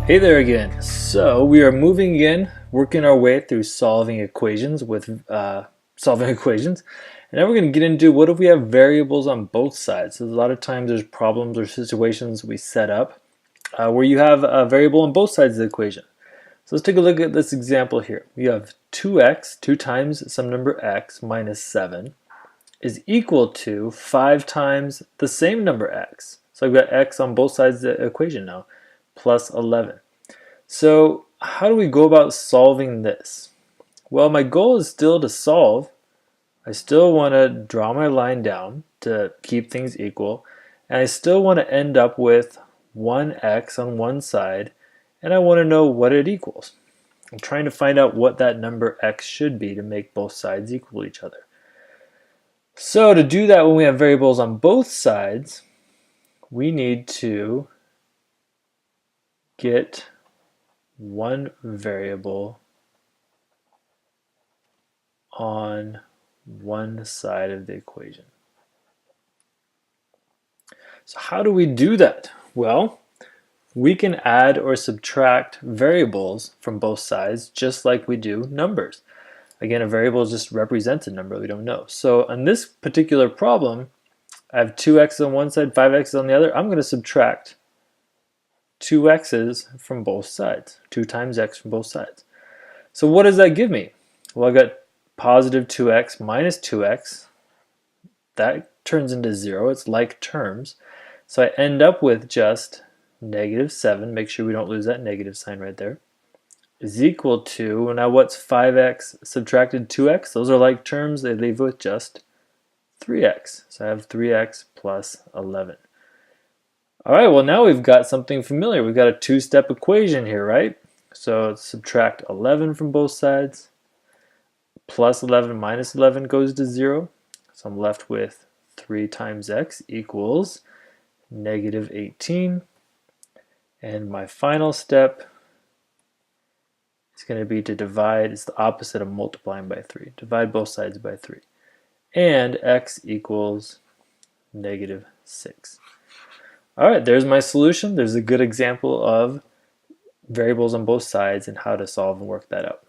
Hey there again. So we are moving again, working our way through solving equations with solving equations. And now we're going to get into what if we have variables on both sides. So a lot of times there's problems or situations we set up where you have a variable on both sides of the equation. So let's take a look at this example here. We have 2x, 2 times some number x minus 7 is equal to 5 times the same number x. So I've got x on both sides of the equation now, plus 11. So how do we go about solving this? Well, my goal is still to solve. I still want to draw my line down to keep things equal, and I still want to end up with 1x on one side, and I want to know what it equals. I'm trying to find out what that number x should be to make both sides equal each other. So to do that, when we have variables on both sides, we need to get one variable on one side of the equation. So how do we do that? Well, we can add or subtract variables from both sides just like we do numbers. Again, a variable just represents a number we don't know. So on this particular problem, I have 2x on one side, 5x on the other. I'm going to subtract 2x's from both sides, 2 times x from both sides. So what does that give me? Well, I got positive 2x minus 2x. That turns into 0. It's like terms. So I end up with just negative 7. Make sure we don't lose that negative sign right there. Is equal to, now what's 5x subtracted 2x? Those are like terms. They leave with just 3x. So I have 3x plus 11. All right, well now we've got something familiar. We've got a two-step equation here, right? So subtract 11 from both sides. Plus 11 minus 11 goes to 0. So I'm left with 3 times x equals negative 18. And my final step is going to be to divide. It's the opposite of multiplying by 3. Divide both sides by 3. And x equals negative 6. All right, there's my solution. There's a good example of variables on both sides and how to solve and work that out.